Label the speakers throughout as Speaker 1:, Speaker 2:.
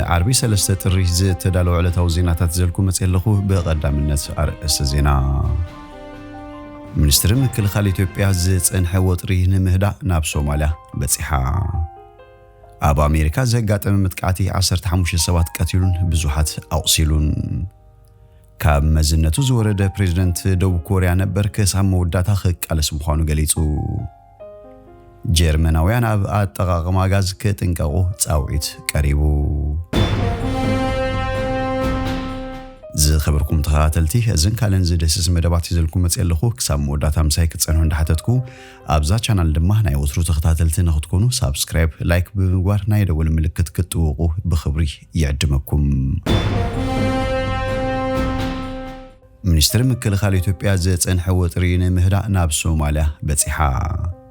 Speaker 1: عربي سلسة الريز تدالو على توزينات تزلكم متسلخو بقدامنت أرأس زينا منستر مكلخال إثيوبيا زصنح وطري نمهدا ناب صوماليا بصحة أب أمريكا زقات متقعتي 15 سبات قتيلون بزوحات أقسلون كاب مزنتو زورد بريزيدنت دو كوريا نبر كسام موداتا خق على سمخانو غليصو جيرمناويان أب أتقاقم غاز كتنقاقو تصاوعيت قريبو زي خبركم تخاتلتي ازن كالن زي دسس مدبات يزلكم متصلخو كسام موداتا مساي كتصنو اندحتتكو ابزا چانل دما ناي وترو تخاتلتي نختكونو سبسكرايب لايك بمغوار ناي دول ملكت كتوقو بخبري يعدمكم منستر مكلخال إثيوبيا زصنح وطري نمهدا ناب صوماليا بصحة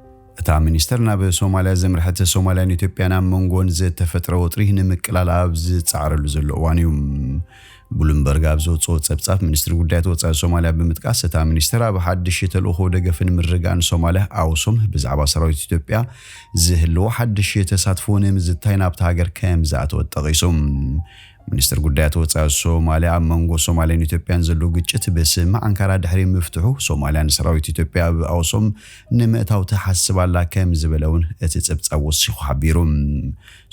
Speaker 1: تا منستر ناب صوماليا زمرحت صوماليا إثيوبيا نام منغون زي تفطر وطري نمقلال ابز صعرلو زلو وانيوم بولمبرغ ابزو صوصبصاف منستر ጉዳያት ወጻኢ ሶማሊያ በመጥቀስ ታ ሚኒስትር አብ ሐድሽ ተልእኮ ደገፍን ምርጋን ሶማሊያ አውሶም በዛዕባ ሰራዊት ኢትዮጵያ ዝህልው ሐድሽ ተሳትፎን ምዝታይን አብታ ሀገር ከምዛት ወጠቂሶም ሚኒስትር ጉዳያት ወጻኢ ሶማሊያ መንጎ ሶማሊያን ኢትዮጵያን ዘሎ ግጭት በስም አንካራ ድሕሪ መፍትሑ ሶማሊያን ሰራዊት ኢትዮጵያ አውሶም ንመታው ተሐስባላ ከምዝበለውን እትጽብጻው ወሲኹ ሐቢሩም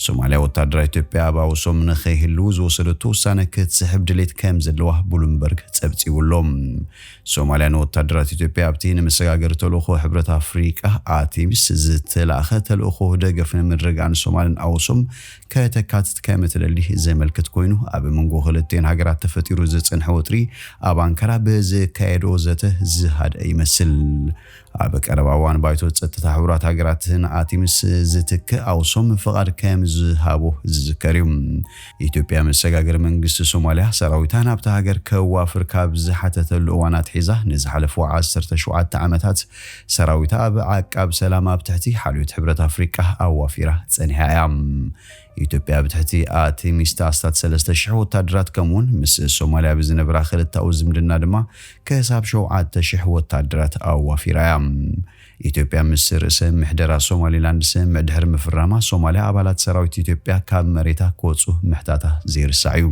Speaker 1: ሶማሊያ ወታደራዊ ኢትዮጵያ አውሶም ነኸይህሉ ዝወሰደቱ ውሳነ ክትስሕብ ድሌት ከምዘለዋ ብሉምበርግ ጸብጺውሎም ሶማሊያን ወታደራዊ ኢትዮጵያ ኣብቲን መሰጋገር ተልእኮ ሕብረት አፍሪካ አቲምስ ዝተላኸ ተልእኮ ደገፍን ምርጋን ሶማሊያን አውሶም ከተካትት ከምትደልህ ዘመልከት ኮይኑ ኣብ መንጎ ክልቴን ሃገራት ተፈጢሩ ዝጽንሕ ወጥሪ ኣብ አንካራ በዝካየዶ ዘተ ዝሃደ ይመስል ኣብ ቀረባዋን ባይቶ ጸጥታ ሕብራት ሃገራትን አቲምስ ዝትክ አውሶም ፍቃድ ከምዝሃቦ ዝዝከሪም ኢትዮጵያ መሰጋገር መንግስት ሶማሊያ ሰራዊታን ኣብታ ሃገር ከዋፍር ካብ ዝሓተተሉ እዋናት ሒዛ ንዝሓለፉ 17 ዓመታት ሰራዊታ ኣብ ዓቃብ ሰላም ኣብ ትሕቲ ሓልዮት ሕብረት አፍሪካ ኣዋፊራ ጸኒሓ እያ ኢትዮጵያ ብትሕቲ አቲምስ ታስታት 3000 ወታደራት ከመውን ምስ ሶማሊያ ብዝነበራ ክልታው ዝምድና ድማ ከሳብ 7000 ወታደራት ኣዋፊራ ኢትዮጵያ ምስ ርእሰ ምሕደራ ሶማሊላንድ ስም ድሕር ምፍራማ ሶማሊያ አባላት ሰራዊት ኢትዮጵያ ካብ መሬታ ክወጹ ምሕታታ ዘይርሳዩ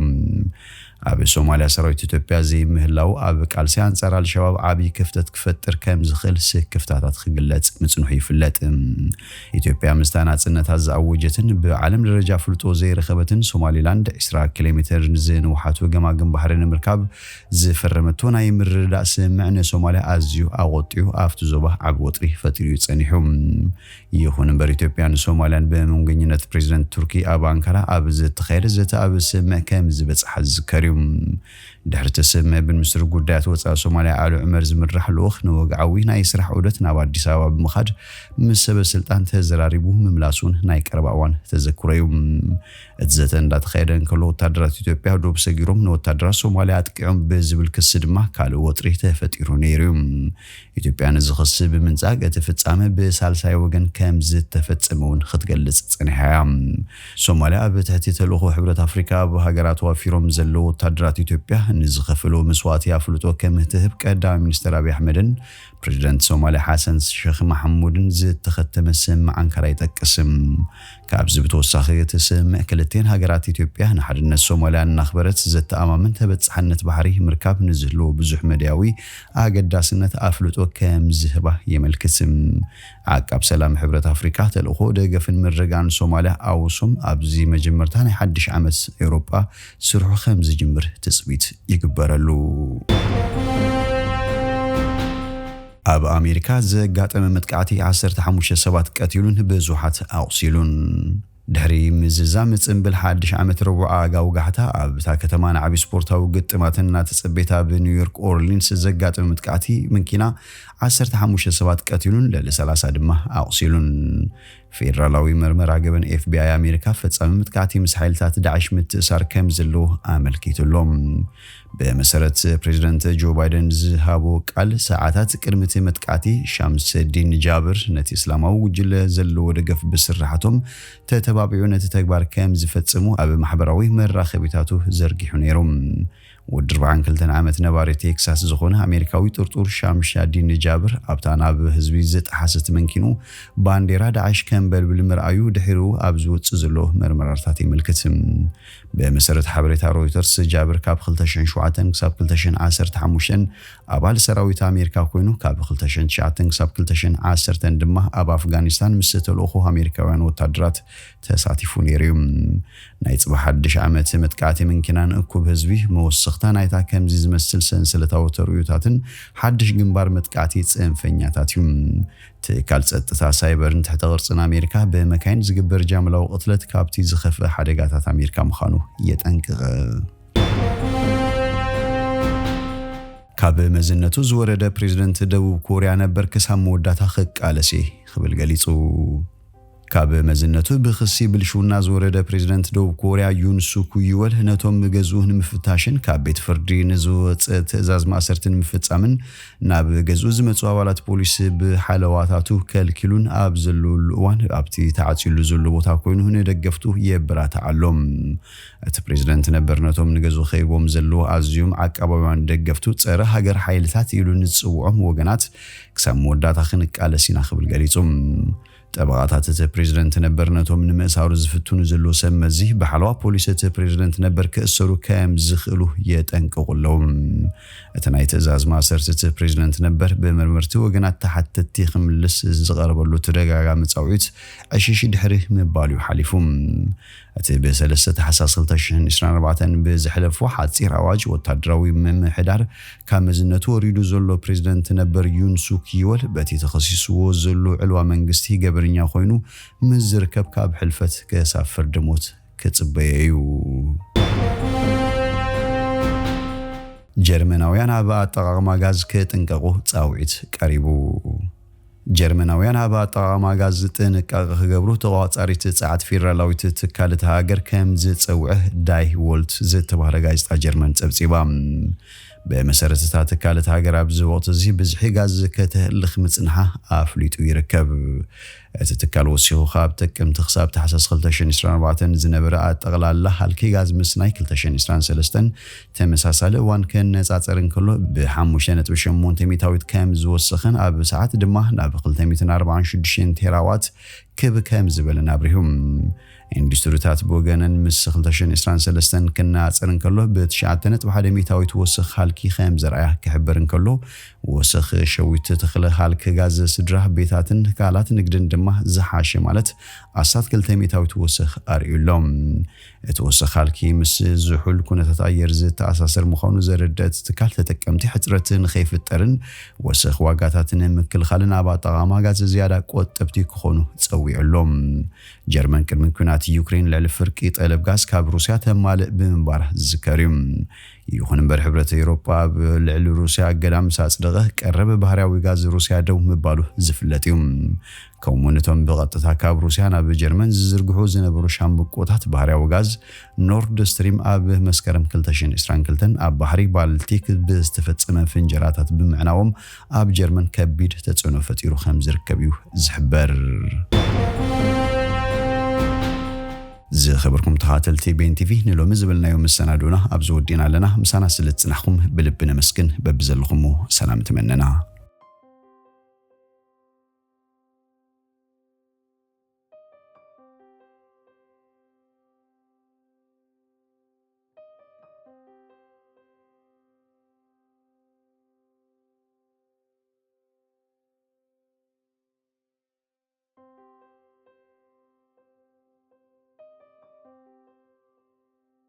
Speaker 1: ኣብ ሶማሊያ ሰራዊት ኢትዮጵያ ዘይ ምህላው ኣብ ቃልሲ አንጻር አልሸባብ ዓቢ ክፍተት ክፈጥር ከም ዝኽእል ክፍታታት ክግለጽ ምጽንሑ ይፍለጥ ኢትዮጵያ ምስታናጽነት አዛውጀትን በዓለም ደረጃ ፍልጦ ዘይረኸበትን ሶማሊላንድ 20 ኪሎሜትር ዝንውሓቱ ገማግም ባህርን ምርካብ ዝፈረመቶ ናይ ምርዳእ ስምዕነ ሶማሊያ ኣዝዩ ኣቆጢዩ ኣፍቱ ዞባ ዓብ ወጥሪ ፈጥሩ ይጸኒሑ ይኹን እምበር ኢትዮጵያን ሶማሊያን በመንገኝነት ፕሬዝዳንት ቱርኪ ኣብ አንካራ ኣብ ዝተኻየደ ዘተ ኣብ ስምዕ ከም ዝበጽሐ ዝከሪም ድሕሪ ተሰምዕ ብምስር ጉዳያት ወጻኢ ሶማሊያ አሉ ዑመር ዝምራሕ ልኡኽ ንወግዓዊ ናይ ስራሕ ዑደት ናብ አዲስ አበባ ብምኻድ ምስ ሰበስልጣን ተዘራሪቡ ምምላሱን ናይ ቀረባዋን ተዘክረዩ እዘተ እንዳተኻየደን ከሎ ወታደራት ኢትዮጵያ ዶብ ሰጊሮም ንወታደራት ሶማሊያ አጥቂዖም በዝብል ክስ ድማ ካልእ ወጥሪ ተፈጢሩ ነይሩ ኢትዮጵያን ዝኽስ ብምንጻግ ተፈጻመ በሳልሳይ ወገን ከም ዝተፈጸመውን ክትገልጽ ጸኒሓ ሶማሊያ በትሕቲ ተልእኮ ሕብረት አፍሪካ በሃገራት ዋፊሮም ዘሎ ወታደራት ኢትዮጵያ ንዝኸፈሉ መስዋዕት ያፍልጦ ከም ትህብ ቀዳማይ ሚኒስትር አብይ አሕመድን ፕሬዝዳንት ሶማሊያ ሐሰን ሼኽ መሐሙድን ዝተኸተመ ስም አንካራ ይጠቅስም ካብ ዝብተወሳኺ ተሰምዕ ክልቴን ሃገራት ኢትዮጵያ ንሓድነት ሶማሊያ እናኽበረት ዘተኣማምን ተበጻሕነት ባህሪ ምርካብ ንዝህሎ ብዙሕ መድያዊ ኣገዳስነት ኣፍልጦ ከም ዝህባ የመልክትም ዓቃብ ሰላም ሕብረት አፍሪካ ተልእኮ ደገፍን ምርጋን ሶማሊያ ኣውሶም ኣብዚ መጀመርታ ናይ ሓድሽ ዓመት ኤውሮጳ ስርሑ ከም ዝጅምር ትጽቢት ይግበረሉ ኣብ አሜሪካ ዘጋጠመ መጥቃዕቲ 15 ሰባት ቀቲሉን ብዙሓት ኣቁሲሉን ድሕሪ ምዝዛም ጽምብል ሓድሽ ዓመት ረቡዕ ጋውጋሕታ ኣብታ ከተማ ንዓቢ ስፖርታዊ ግጥማትን ተጸቤታ በኒውዮርክ ኦርሊንስ ዘጋጠመ መጥቃዕቲ መኪና 15 ሰባት ቀቲሉን ለ30 ድማ ኣቁሲሉን ፌደራላዊ ምርመራ ገበን ኤፍቢአይ አሜሪካ ፈጻሚ መጥቃዕቲ ምስ ሓይልታት ዳዕሽ ምትእሳር ከም ዘለዎ ኣመልኪቱሎም በመሰረት ፕሬዝዳንት ጆ ባይደን ዝሃቦ ቃል ሰዓታት ቅድሚት መጥቃዕቲ ሻምስዲን ጃብር ነቲ እስላማዊ ውጅለ ዘለዎ ደገፍ ብስራሕቶም ተተባቢዑ ነቲ ተግባር ከም ዝፈጽሙ ኣብ ማሕበራዊ መራኸቢታቱ ዘርጊሑ ነይሮም ወዲ 42 ዓመት ነባሪ ቴክሳስ ዝኾነ ኣሜሪካዊ ጥርጡር ሻምሻዲን ጃብር ኣብታን ኣብ ህዝቢ ዝጠሓሰት መንኪኑ ባንዴራ ዳዕሽ ከም በልብል ምርኣዩ ድሒሩ ኣብ ዝውፅእ ዘሎ መርመራታት ይምልክት። በመሰረት ሓበሬታ ሮይተርስ ጃብር ካብ 2007 ክሳብ 2015 ኣባል ሰራዊት ኣሜሪካ ኮይኑ ካብ 2009 ክሳብ 2010 ድማ ኣብ ኣፍጋኒስታን ምስ ተልእኾ ኣሜሪካውያን ወታደራት ተሳቲፉ ነይሩ። ናይ ጽባሕ 1 ዓመት መጥቃዕቲ መንኪናን እኩብ ህዝቢ መወሰኽታ ናይታ ከምዚ ዝመስል ሰንሰለታዊ ተርእዮታትን ሓድሽ ግንባር መጥቃዕቲ ጽንፈኛታት እዩ። ትካል ጸጥታ ሳይበርን ትሕተ ቅርጽን ኣሜሪካ በመካይን ዝግበር ጃምላዊ ቅትለት ካብቲ ዝኸፍአ ሓደጋታት ኣሜሪካ ምዃኑ የጠንቅቕ። ካብ መዝነቱ ዝወረደ ፕሬዝደንት ደቡብ ኮርያ ነበር ክሳብ መወዳእታ ክቃለሲ ክብል ገሊጹ። ካብ መዝነቱ ብኽሲ ብልሹና ዝወረደ ፕሬዝደንት ደቡብ ኮርያ ዩን ሱክ ይወል ነቶም ገዝኡ ንምፍታሽን ካብ ቤት ፍርዲ ንዝወፅእ ትእዛዝ ማእሰርትን ምፍጻምን ናብ ገዝኡ ዝመጹ ኣባላት ፖሊስ ብሓለዋታቱ ከልኪሉን ኣብ ዘለሉ እዋን ኣብቲ ተዓጺሉ ዘሎ ቦታ ኮይኑ ንደገፍቱ የብራታዓሎም። እቲ ፕሬዝደንት ነበር ነቶም ንገዝኡ ኸይቦም ዘለዎ ኣዝዮም ዓቀባውያን ደገፍቱ ጸረ ሃገር ሓይልታት ኢሉ ንጽውዖም ወገናት ክሳብ መወዳእታ ክንቃለሲና ክብል ገሊጹም። ጠበቃታት እቲ ፕሬዝደንት ነበር ነቶም ንምእሳሩ ዝፍትኑ ዘሎ ሰብ መዚ ብሓለዋ ፖሊስ እቲ ፕሬዝደንት ነበር ክእሰሩ ከም ዝኽእሉ የጠንቅቁሎም። እቲ ናይ ትእዛዝ ማእሰርቲ እቲ ፕሬዝደንት ነበር ብመርመርቲ ወገናት ተሓተቲ ክምልስ ዝቐረበሉ ተደጋጋሚ ጻውዒት ዕሽሽ ድሕሪ ምባሉ ሓሊፉ። እቲ ብ3 ታሕሳስ 2024 ብዝሕለፎ ሓፂር ኣዋጅ ወታደራዊ ምምሕዳር ካብ መዝነቱ ወሪዱ ዘሎ ፕሬዝደንት ነበር ዩን ሱክ ይወል በቲ ተኸሲስዎ ዘሎ ዕልዋ መንግስቲ ገበርኛ ኮይኑ ምዝርከብ ካብ ሕልፈት ክሳብ ፍርዲ ሞት ክጽበየ እዩ። ጀርመናውያን ኣብ ኣጠቓቕማ ጋዝ ክጥንቀቑ ጻውዒት ቀሪቡ። ጀርመናውያን ኣብ ኣጠቓቕማ ጋዝ ጥንቃቐ ክገብሩ ተቆጻሪት ጸዓት ፌደራላዊት ትካል ሃገር ከም ዝጸውዕ ዳይ ዎልት ዝተባህለ ጋዜጣ ጀርመን ጸብጺባ። በመሰረተታ ትካል ሃገር ኣብ ዝወቅት እዚ ብዝሒ ጋዝ ከተህልኽ ምጽንሓ ኣፍሊጡ ይርከብ። እቲ ትካል ወሲኹ ካብ ጥቅምቲ ክሳብ ታሕሳስ 2024 ዝነበረ ኣጠቕላላ ሃልኪ ጋዝ ምስናይ 2023 ተመሳሳሊ እዋን ከነጻጸር እንከሎ ብ5.8 ሚታዊት ከም ዝወሰኸን ኣብ ሰዓት ድማ ናብ 246 ቴራዋት ክብ ከም ዝበለን ኣብሪሁም። ኢንዱስትሪታት ብወገነን ምስ 2023 ክናጸር እንከሎ ብ9.1 ሚታዊት ወሰኽ ሃልኪ ከም ዘርኣያ ክሕበር እንከሎ ወሰኽ ሸዊት ተኽለ ሃልኪ ጋዝ ስድራ ቤታትን ካላት ንግድን ድማ ዝሓሸ ማለት 12 ሚታዊት ወሰኽ ኣርዩሎም። እቲ ወሰኽ ሃልኪ ምስ ዝሑል ኩነታት ኣየር ዝተኣሳሰር ምዃኑ ዘረድእ ትካል ተጠቀምቲ ሕጽረትን ከይፍጠርን ወሰኽ ዋጋታትን ምክልኻልን ኣብ ኣጠቓቕማ ጋዝ ዝያዳ ቆጠብቲ ክኾኑ ጸዊዑሎም። ጀርመን ቅድሚ ኩናት ዩክሬን ልዕሊ ፍርቂ ጠለብ ጋዝ ካብ ሩስያ ተማልእ ብምንባር ዝዝከር እዩ። ይኹን እምበር ሕብረት ኤውሮጳ ኣብ ልዕሊ ሩስያ ገዳም ሳጽደቐ ቀረበ ባህርያዊ ጋዝ ሩስያ ደው ምባሉ ዝፍለጥ እዩ። ከምኡ'ውን እቶም ብቐጥታ ካብ ሩስያ ናብ ጀርመን ዝዝርግሑ ዝነበሩ ሻምብቆታት ባህርያዊ ጋዝ ኖርድ ስትሪም ኣብ መስከረም 2022 ኣብ ባሕሪ ባልቲክ ብዝተፈጸመ ፍንጀራታት ብምዕናዎም ኣብ ጀርመን ከቢድ ተጽዕኖ ፈጢሩ ከም ዝርከብ እዩ ዝሕበር። ዝኸበርኩም ተኸታተልቲ ቤንቲቪ ንሎሚ ዝብልናዮ መሰናዶና ኣብ ዝወዲና ኣለና። ምሳና ስለ ዝጽናሕኩም ብልቢ ነመስግን። በብዘለኹም ሰላም ትመነና።